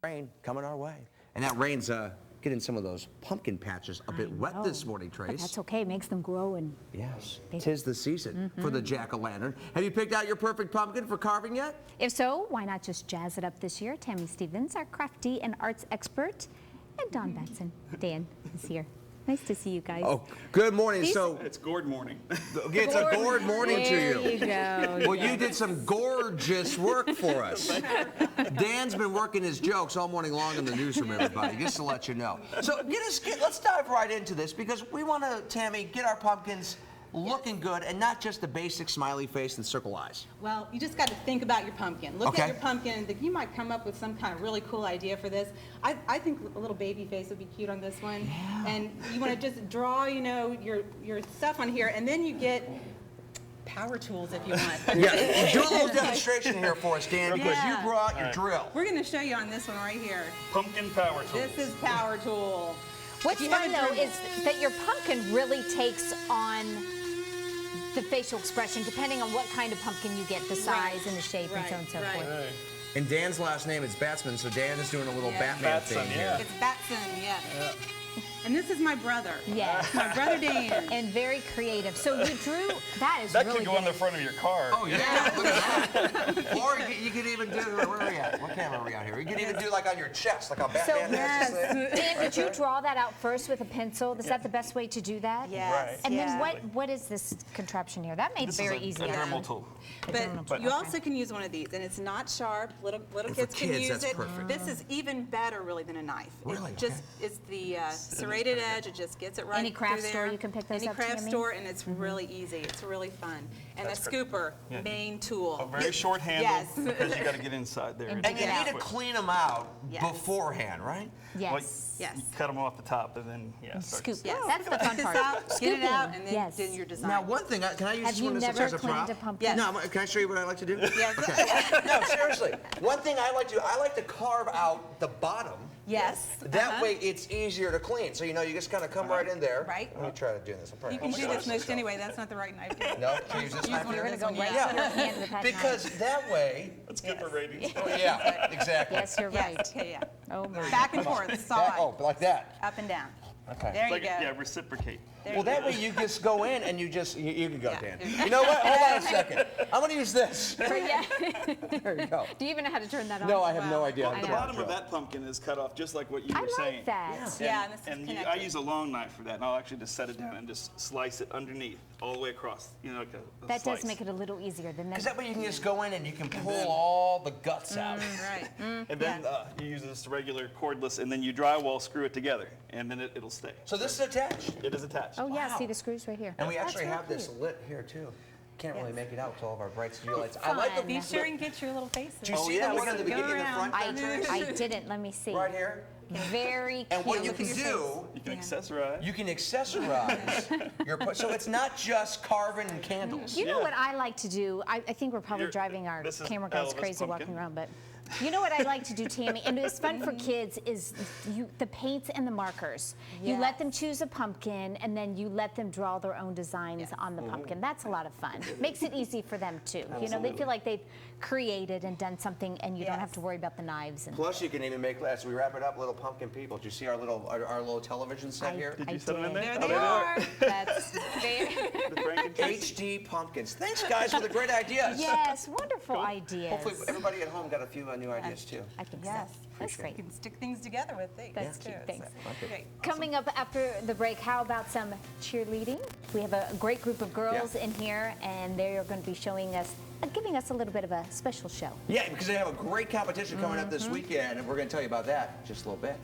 Rain coming our way. And that rain's getting some of those pumpkin patches a bit wet this morning, Trace. But that's okay, it makes them grow and... Yes, 'tis the season for the jack-o'-lantern. Have you picked out your perfect pumpkin for carving yet? If so, why not just jazz it up this year? Tammy Stephens, our crafty and arts expert, and Don Batson. Dan is here. Nice to see you guys. Oh, good morning. It's gourd morning. Okay, it's a gourd morning to you. There you go. Well, you did some gorgeous work for us. Dan's been working his jokes all morning long in the newsroom, everybody, just to let you know. So let's dive right into this because we want to, Tammy, get our pumpkins looking good and not just the basic smiley face and circle eyes. Well, you just got to think about your pumpkin. Look at your pumpkin and think you might come up with some kind of really cool idea for this. I think a little baby face would be cute on this one. Yeah. And you want to just draw, you know, your stuff on here, and then you get power tools if you want. Yeah, do a little demonstration here for us, Dan, because you brought your drill. We're going to show you on this one right here. Pumpkin power tool. This is power tool. What's fun, though, is that your pumpkin really takes on the facial expression, depending on what kind of pumpkin you get, the size and the shape and so on and so forth. And Dan's last name is Batson, so Dan is doing a little Batman Batson, thing here. It's Batson, yes. And this is my brother. Yes. My brother Dan. And very creative. So you drew, that is That really could go good. on the front of your car. Oh, yeah, look at that. Or you could even do, where are we at? What camera are we on here? You could even do like on your chest, like a Batman. Dan, did you draw that out first with a pencil? Is that the best way to do that? Yes. Right. And then what is this contraption here? That made it very easy. This is a Dremel tool. But you also can use one of these, and it's not sharp. Little kids can use that's it. perfect. This is even better, really, than a knife. Really? It just is the serrated edge. It just gets it right Any craft through store there. you can pick those Any up, craft Tammy? store, and it's really easy. It's really fun. And the scooper, main tool. A very short handle Yes. because you got to get inside there. And And you Get need to out. clean them out Yes. beforehand, right? Yes. Yes. You cut them off the top and then start to Scoop. Yes. That's the fun Cut this part. out, get it out, and then Yes. do your design. Now, one thing, can I use Have this you one as never a prop? cleaned a pumpkin? Yes. No, can I show you what I like to do? Yes. No, seriously. One thing I like to do, I like to carve out the bottom. Yes. That way it's easier to clean. So, you know, you just kind of come right in there. Right. Let me try to do this. I'm You can do this most anyway. That's not the right knife. No, can you use this knife one here? of We're going to go right Yeah. to your hand with that Because knife. that way, That's good for ratings. oh, yeah, exactly. Yes, you're right. Yes. Okay, yeah. Oh, my. Back and forth, side, Oh, like that. up and down. Okay. There you Like, go. yeah, reciprocate. There Well, you that go. way you just go in and you can go, Yeah. Dan. You know what? Hold on a second. I'm going to use this. Yeah. There you go. Do you even know how to turn that on? No, I have no Wow. idea. I The know. bottom of that pumpkin is cut off just like what you I were saying. like that. Yeah, and this is And I connected. use a long knife for that, and I'll actually just set it down and just slice it underneath, all the way across, you know, like a That slice. does make it a little easier than Because that. that way you can just go in and you can pull all the guts out. Right. And then you use this regular cordless, and then you drywall screw it together, and then it'll stay. So this is attached. It is attached. Oh, yeah, Wow. see the screws right here. And we actually That's have real this cute. lit here too. Can't really make it out with all of our bright studio How lights. I like the fun. Be sure and get your little faces. Do you see yeah, the we one at the can beginning in the around. front there, Trace? I didn't. Let me see. Right here. Very cute. And what you Look can at your do, You can accessorize. you can accessorize so it's not just carving and candles. You know what I like to do? I think we're probably You're- driving our this is camera guys Elvis crazy pumpkin. walking around, but you know what I like to do, Tammy? And it's fun for kids is the paints and the markers. You let them choose a pumpkin, and then you let them draw their own designs on the pumpkin. That's a lot of fun. Makes it easy for them, too. You know, they feel like they've created and done something, and you don't have to worry about the knives. And Plus, you can even make, as we wrap it up, little pumpkin people. Do you see our little television set here? Did you set them in there? There Oh, they are. That's very... The Frankenstein. HD pumpkins. Thanks, guys, for the great ideas. Yes, wonderful ideas. Hopefully, everybody at home got a few new ideas too. I think Yes. so. That's You great. can stick things together with these. That's too, cute. Thanks. so, great. Coming up after the break, how about some cheerleading? We have a great group of girls in here, and they are going to be showing us, giving us a little bit of a special show. Yeah, because they have a great competition coming up this weekend, and we're going to tell you about that in just a little bit.